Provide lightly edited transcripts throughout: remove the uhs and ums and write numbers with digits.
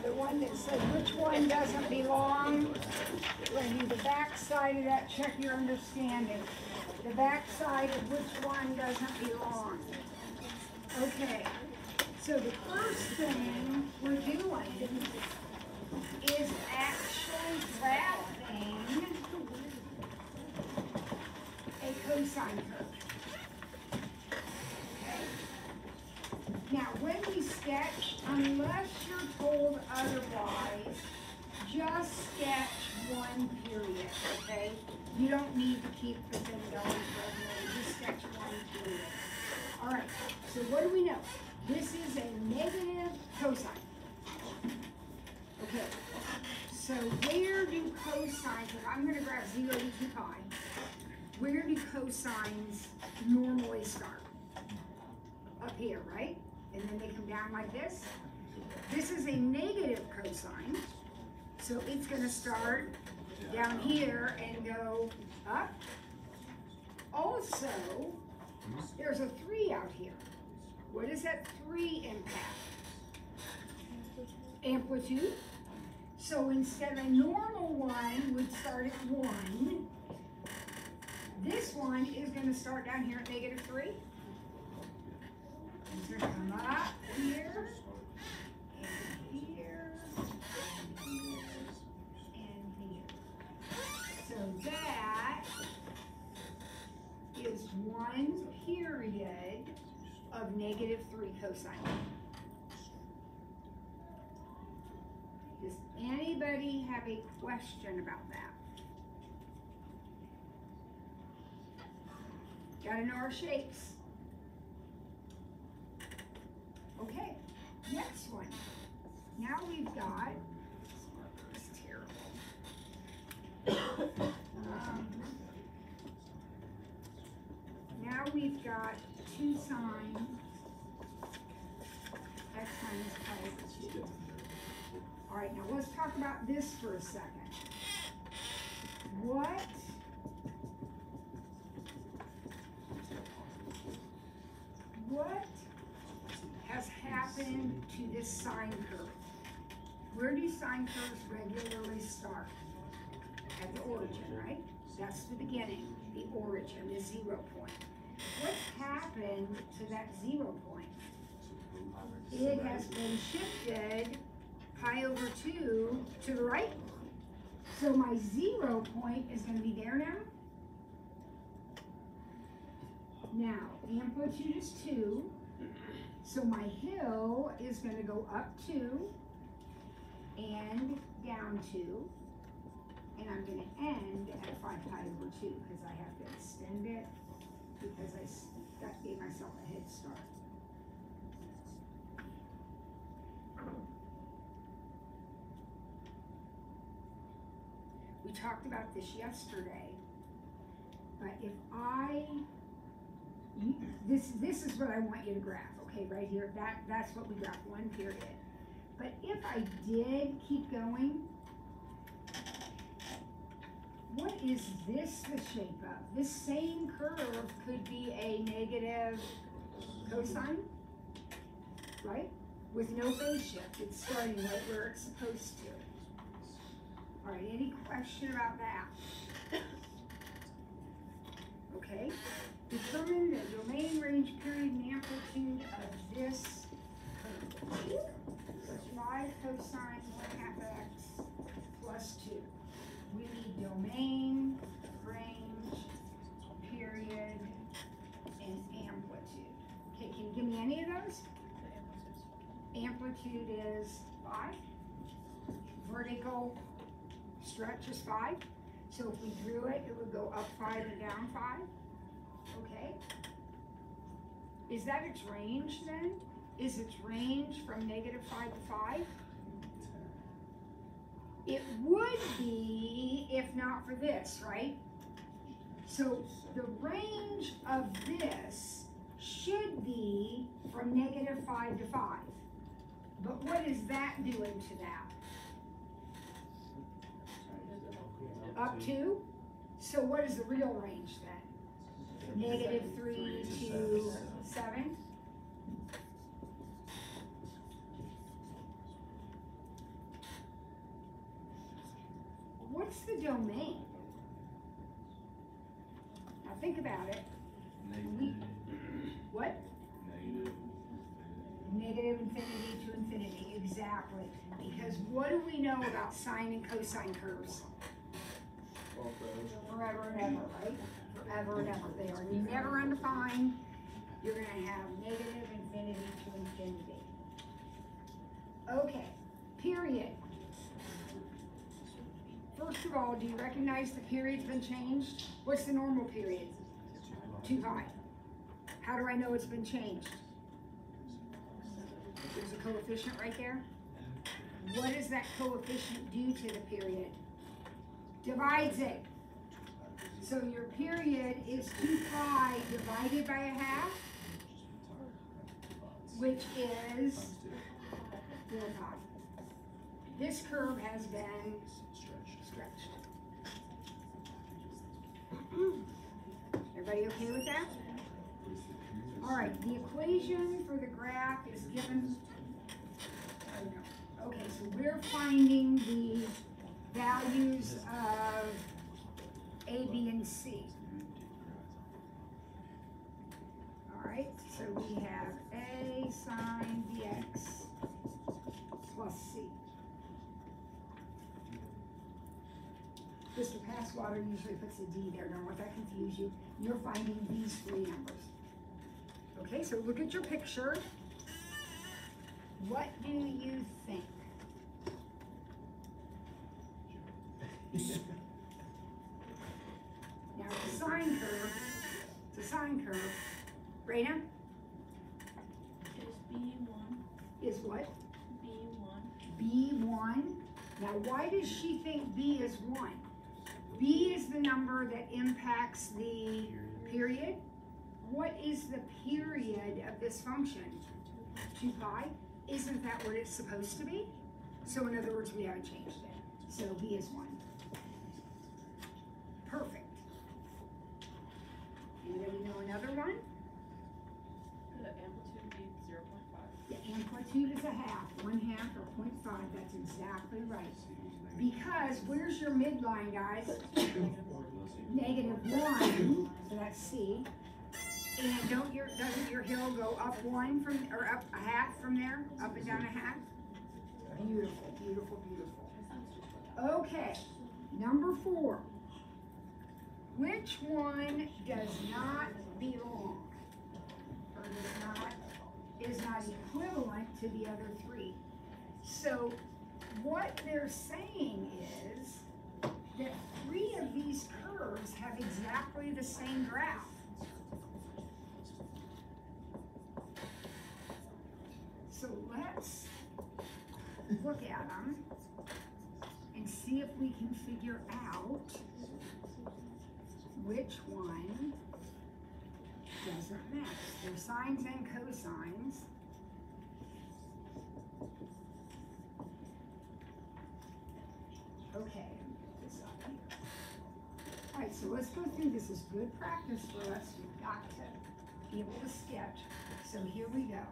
The one that said which one doesn't belong. We're going to do the back side of that, check your understanding. The back side of which one doesn't belong. Okay, so the first thing we're doing is actually graphing a cosine curve. Okay. Now, when we sketch, unless you're told otherwise, just sketch one period, okay? You don't need to keep the thing going forever. Just sketch one period. All right, so what do we know? This is a negative cosine. Okay, so where do cosines, if I'm going to graph 0 to 2 pi, where do cosines normally start? Up here, right? And then they come down like this. This is a negative cosine, so it's going to start down here and go up. Also, there's a 3 out here. What does that 3 impact? Amplitude. So instead of a normal one would start at 1, this one is going to start down here at negative 3. It's going to come up here, and here, and here, and here. So that is one period of negative 3 cosine. Does anybody have a question about that? Gotta know our shapes. Okay, next one. Now we've got, this is terrible. Now we've got 2 sine x minus pi over 2. All right, now let's talk about this for a second. What has happened to this sine curve? Where do sine curves regularly start? At the origin, right? That's the beginning, the origin, the 0 point. What's happened to that 0 point? It has been shifted pi over 2 to the right. So my 0 point is going to be there now. Now, amplitude is 2. So my hill is going to go up 2 and down 2. And I'm going to end at 5 pi over 2 because I have to extend it because I gave myself a head start. We talked about this yesterday, but if this is what I want you to graph, okay, right here, that's what we graph, one period. But if I did keep going, what is this the shape of? This same curve could be a negative cosine, right? With no phase shift, it's starting right where it's supposed to. All right, any question about that? Okay, determine the domain, range, period, and amplitude of this curve. So 5 cosine 1/2 x plus 2. We need domain, range, period, and amplitude. Okay, can you give me any of those? Amplitude is 5. Vertical stretch is 5. So if we drew it, it would go up 5 and down 5. Okay. Is that its range then? Is its range from negative 5 to 5? It would be if not for this, right? So the range of this should be from negative 5 to 5. But what is that doing to that? Up 2? So what is the real range then? Negative 3 to 7? a domain? Now think about it. What? Negative infinity to infinity, exactly. Because what do we know about sine and cosine curves? Forever and ever, right? Forever and ever. They are never undefined. You're going to have negative infinity to infinity. Okay, period. First of all, do you recognize the period's been changed? What's the normal period? 2 pi. How do I know it's been changed? There's a coefficient right there. What does that coefficient do to the period? Divides it. So your period is 2 pi divided by a half, which is 4 pi. This curve has been stretched. Everybody okay with that? All right, the equation for the graph is given. Okay, so we're finding the values of A, B, and C. All right, so we have A sine bx plus C. Mr. Passwater usually puts a D there. Don't let that confuse you. You're finding these 3 numbers. Okay, so look at your picture. What do you think? Now it's a sine curve. It's a sine curve. Raina? Is B1. Is what? B1. B1. Now why does she think B is 1? B is the number that impacts the period. What is the period of this function? 2 pi? Isn't that what it's supposed to be? So in other words, we haven't changed it. So B is 1. Perfect. Anybody know another one? The amplitude be 0.5. The amplitude is a half, 1/2 or 0.5. That's exactly right. Because where's your midline, guys? -1. So that's C. And doesn't your hill go up 1 from, or up a half from there? Up and down a half? Beautiful, beautiful, beautiful. Okay, number 4. Which one does not belong? Or is not equivalent to the other 3? So what they're saying is that 3 of these curves have exactly the same graph. So let's look at them and see if we can figure out which one doesn't match. They're sines and cosines. Okay, put this up here. All right, so let's go through this. Is good practice for us. We've got to be able to sketch. So here we go.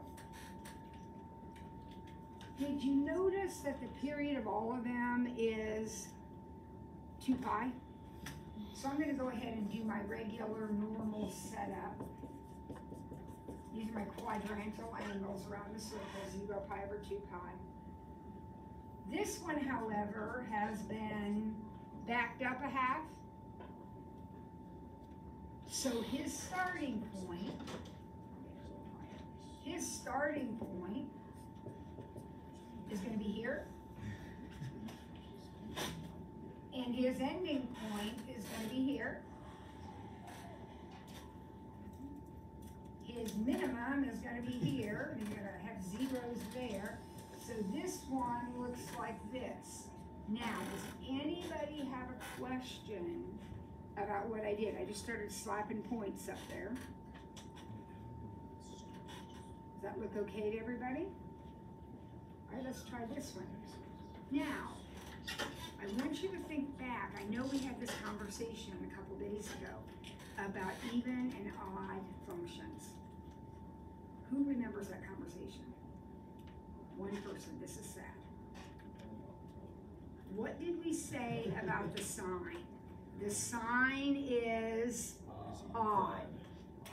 Did you notice that the period of all of them is 2 pi? So I'm going to go ahead and do my regular normal setup. These are my quadrantal angles around the circle, 0 pi over 2 pi. This one, however, has been backed up a half. So his starting point is going to be here. And his ending point is going to be here. His minimum is going to be here, and you're going to have zeros there. So this one looks like this. Now, does anybody have a question about what I did? I just started slapping points up there. Does that look okay to everybody? All right, let's try this one. Now, I want you to think back. I know we had this conversation a couple days ago about even and odd functions. Who remembers that conversation? One person. This is sad. what did we say about the sign? The sign is odd.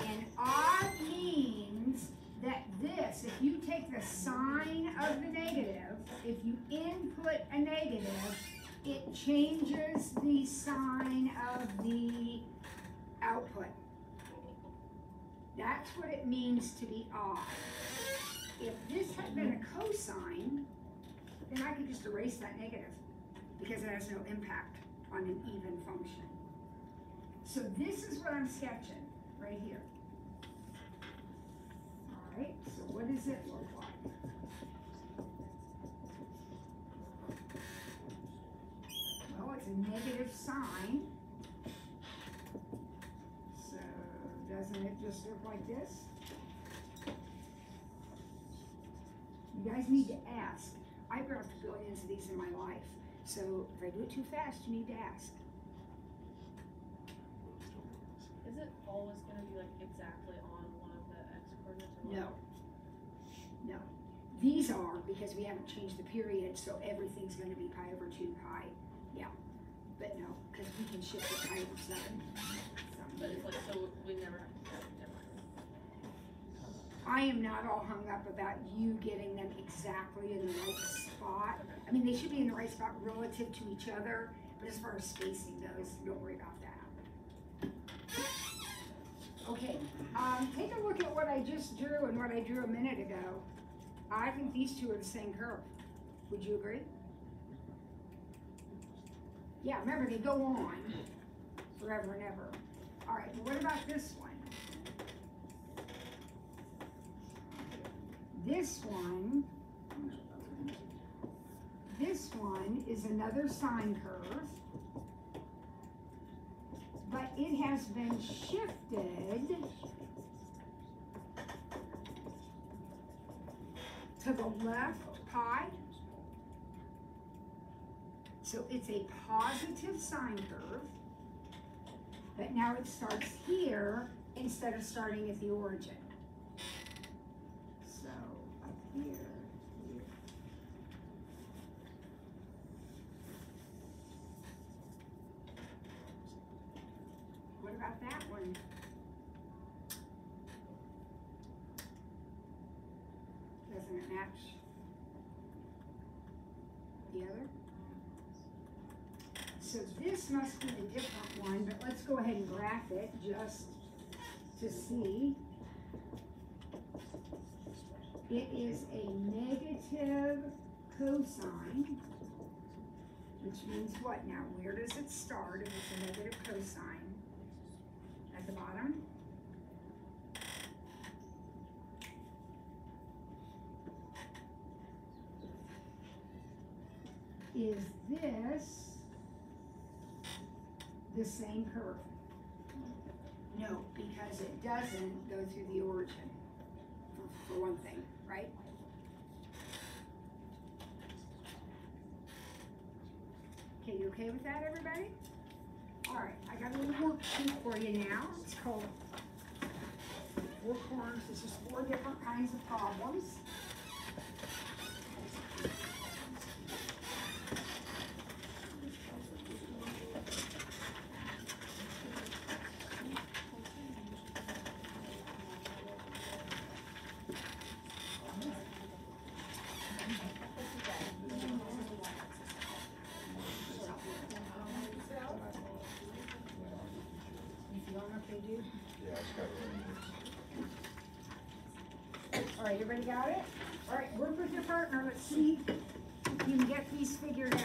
And odd means that this, if you take the sign of the negative, if you input a negative, it changes the sign of the output. That's what it means to be odd. If this had been a cosine, then I could just erase that negative because it has no impact on an even function. So this is what I'm sketching right here. All right, so what does it look like? Well, it's a negative sign. So doesn't it just look like this? You guys need to ask. I've got billions of these in my life. So if I do it too fast, you need to ask. Is it always going to be like exactly on one of the x coordinates? Or No. No. These are because we haven't changed the period, so everything's going to be pi over 2 pi. Yeah. But no, because we can shift it pi over 7. But it's like, so we never have to, never mind. I am not all hung up about you getting them exactly in the right spot. I mean, they should be in the right spot relative to each other, but as far as spacing goes, don't worry about that. Okay, take a look at what I just drew and what I drew a minute ago. I think these two are the same curve. Would you agree? Yeah, remember they go on forever and ever. All right, well, what about this one? This one is another sine curve, but it has been shifted to the left pi. So it's a positive sine curve, but now it starts here instead of starting at the origin. So up here, here. What about that one? Doesn't it match the other? So this must be the different one, but let's go ahead and graph it just to see. It is a negative cosine, which means what now? Where does it start if it's a negative cosine? At the bottom? Is this the same curve? No, because it doesn't go through the origin, for one thing, right? Okay, you okay with that, everybody? All right, I got a little worksheet for you now. It's called 4 corners. This is 4 different kinds of problems. All right, everybody got it? All right, work with your partner. Let's see if you can get these figured out.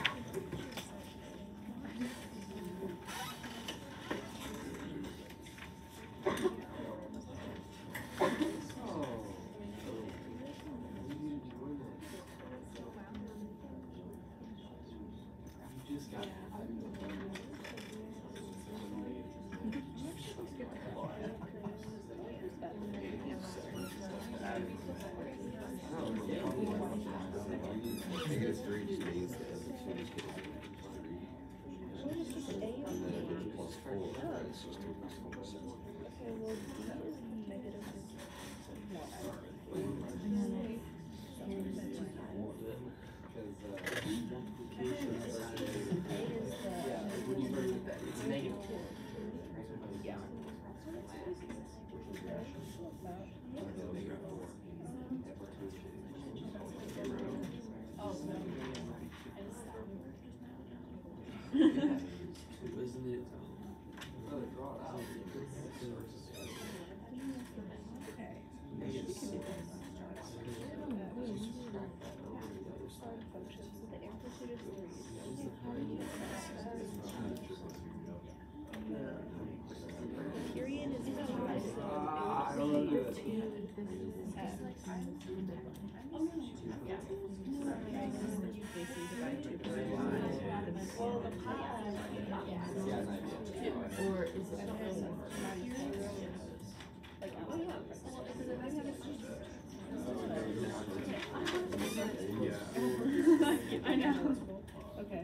Well, the pi. Or is it Like, oh yeah. Well, because it has I know. Okay.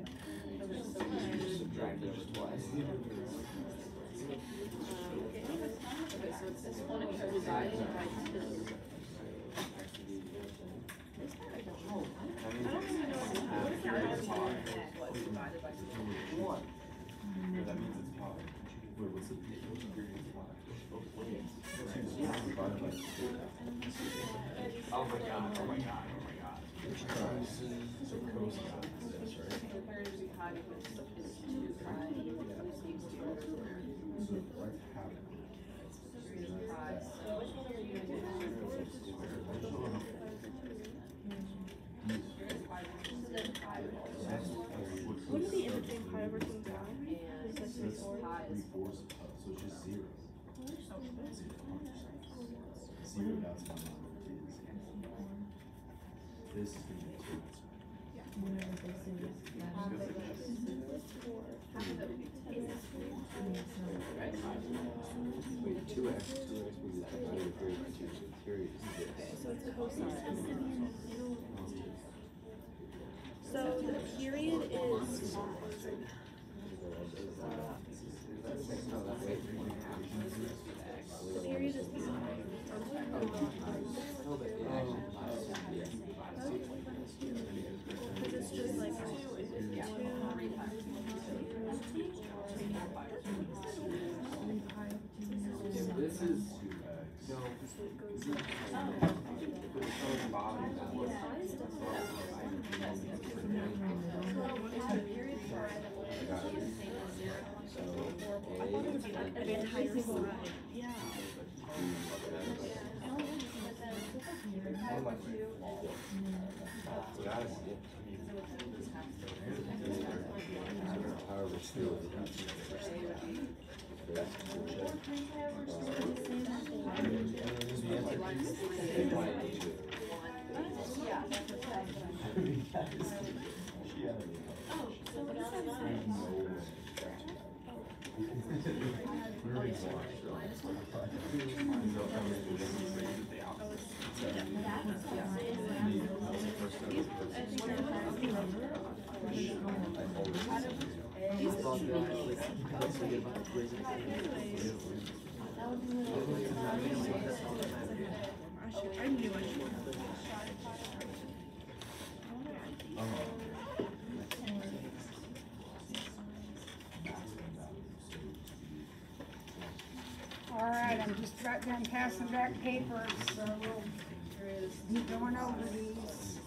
Subtracted just twice. Okay, so it's this one divided by 2. I mean, what is Divided by 2. one? That means it's pi. Wait, what's the period of pi? Oh my god, oh my god, oh my god. So cosine. The period of pi is 2 pi equals 2 squared. So like half. Period of pi, so which one are you gonna do? What are the in between pi over 2 and pi? And Is this that pi is 3/4 of pi, so it's just 0. 0, that's my number is. This is gonna be 2. Wait, 2x will be divided by 2, so the period is 0. So it's cosine. So the period is the period is because it's just like This is no. an entire side. Yeah. However, still. I knew I should. All right, I'm just about done passing back papers, so we'll be going over these.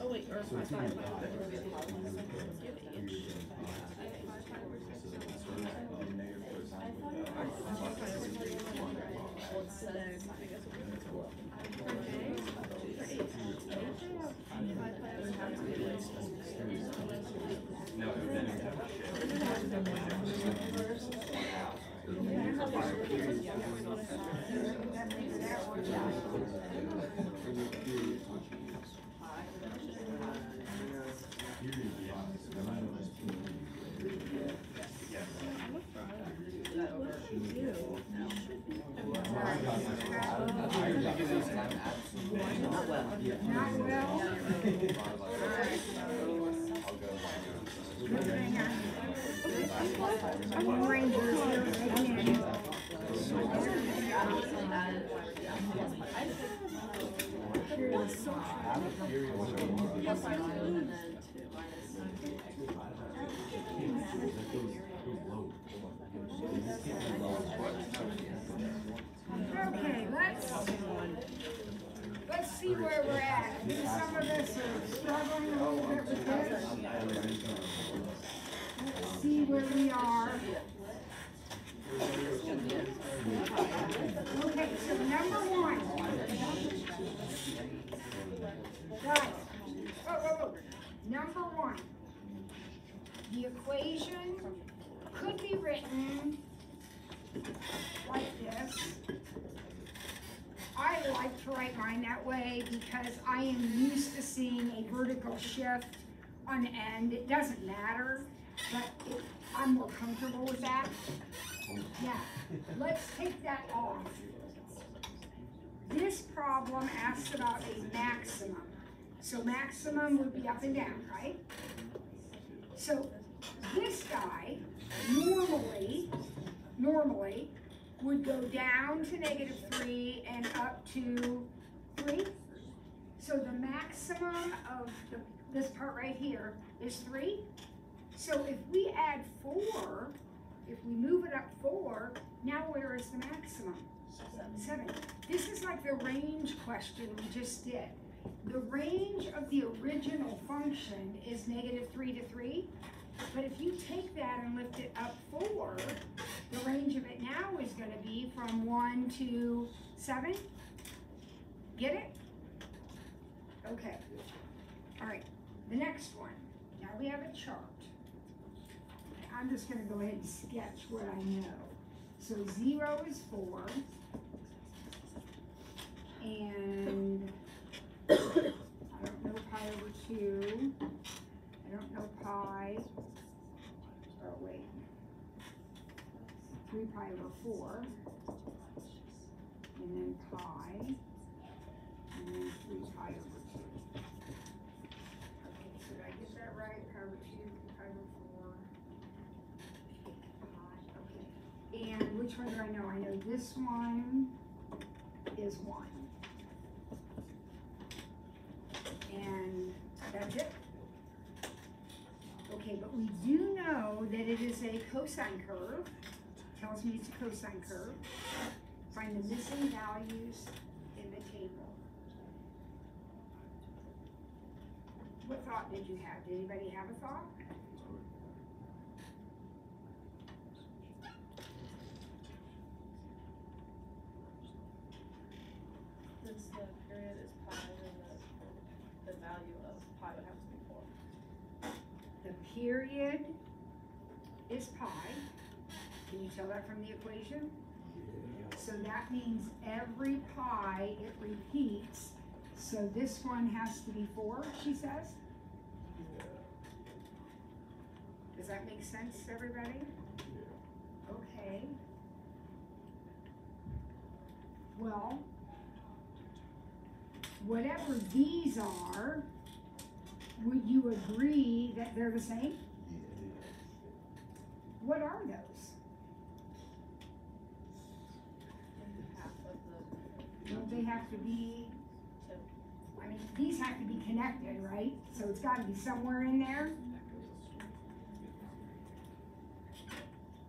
Oh wait, or So it's gonna be pi. Not well. Hang on. I'm Rangers here. Okay, let's see where we're at. I think some of us are struggling a little bit with this. Let's see where we are. Okay, so number one. Guys, whoa. Number one. The equation could be written like this. I like to write mine that way because I am used to seeing a vertical shift on the end. It doesn't matter, but I'm more comfortable with that. Now, let's take that off. This problem asks about a maximum. So maximum would be up and down, right? So this guy normally would go down to -3 and up to 3. So the maximum of this part right here is 3. So if we add 4, if we move it up 4, now where is the maximum? 7. This is like the range question we just did. The range of the original function is -3 to 3. But if you take that and lift it up 4, the range of it now is going to be from 1 to 7. Get it? Okay. All right. The next one. Now we have a chart. I'm just going to go ahead and sketch what I know. So 0 is 4. And I don't know pi over 2. I don't know pi. Oh, wait. 3 pi over 4. And then pi. And then 3 pi over 2. Okay, so did I get that right? Pi over 2, 3 pi over 4. Pi, okay. And which one do I know? I know this one is 1. And that's it. Okay, but we do know that it is a cosine curve. Tells me it's a cosine curve. Find the missing values in the table. What thought did you have? Did anybody have a thought? Since the period is pi, then the value of pi would have to be 4. The period is pi. Can you tell that from the equation? So that means every pi it repeats. So this one has to be 4, she says. Does that make sense, everybody? Okay. Well, whatever these are, would you agree that they're the same? What are those? Half of the Don't they have to be, I mean, these have to be connected, right? So it's got to be somewhere in there.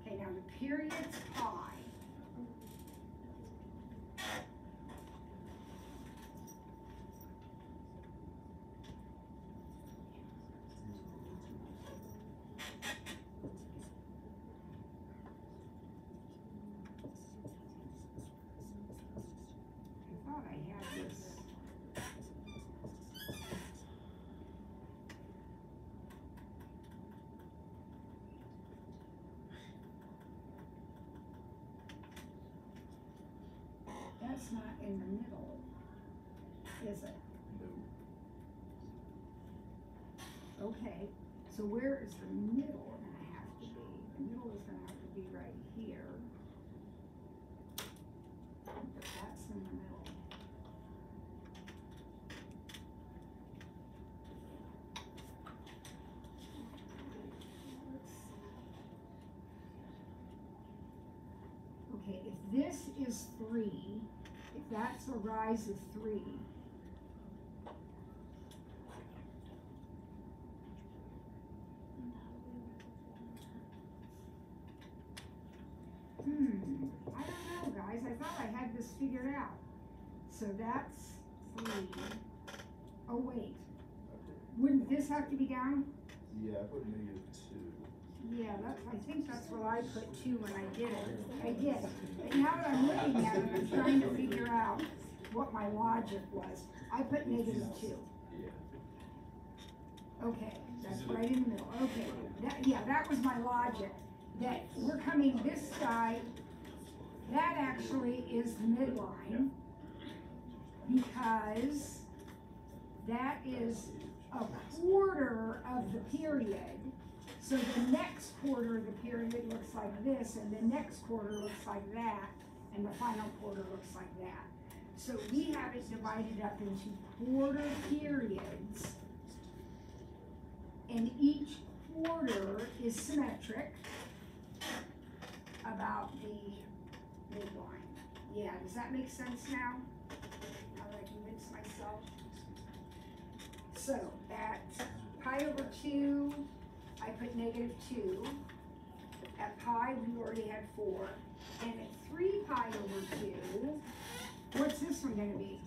Okay, now the period's pi. I thought I had this. That's not in the middle, is it? Okay, so where is the middle gonna have to be? The middle is gonna have to be right here. But that's in the middle. Okay, if this is 3, if that's a rise of 3, had this figured out. So that's 3. Oh, wait. Wouldn't this have to be down? Yeah, I put -2. Yeah, I think that's what I put too when I did it. I did. But now that I'm looking at it, I'm trying to figure out what my logic was. I put -2. Okay, that's right in the middle. Okay, that was my logic. That we're coming, this guy, that actually is the midline. Because that is a quarter of the period. So the next quarter of the period looks like this, and the next quarter looks like that, and the final quarter looks like that. So we have it divided up into quarter periods, and each quarter is symmetric about the midline. Yeah, does that make sense now? How do I convince myself? So at pi over 2, I put -2. At pi, we already had 4. And at 3 pi over 2, what's this one gonna be?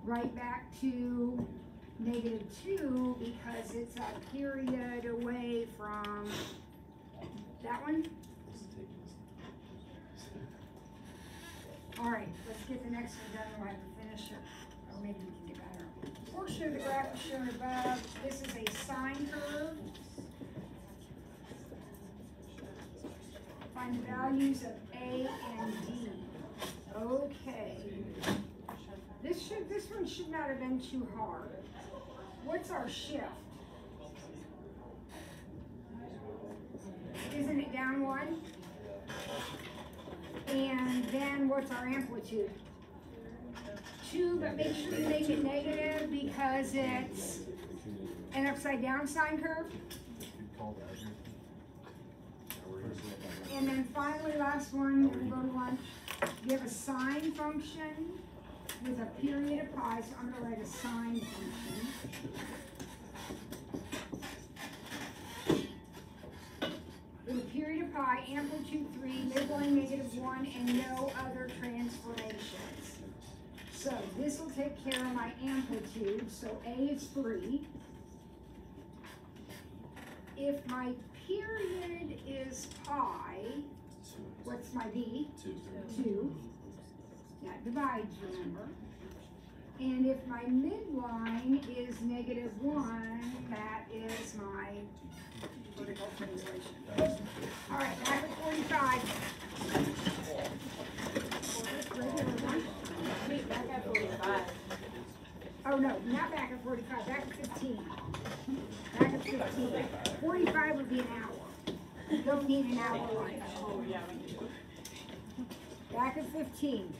Right back to -2 because it's a period away from that one. All right, let's get the next one done, we'll have to finish it, or maybe we can get better. Portion of the graph is shown above. This is a sine curve. Find the values of A and D. Okay. This one should not have been too hard. What's our shift? Isn't it down 1? And then what's our amplitude? 2, but make sure you make it negative because it's an upside down sine curve. And then finally, last one, we'll go to lunch. You have a sine function with a period of pi, so I'm going to write a sine function. With a period of pi, amplitude 3, midline -1, and no other transformations. So this will take care of my amplitude, so A is 3. If my period is pi, what's my B? 2. That divides, remember. And if my midline is -1, that is my vertical translation. All right, back at 45. Wait, back at 45. Oh no, not back at 45, back at 15. Back at 15. 45 would be an hour. You don't need an hour lunch. Oh, yeah, we do. Back at 15.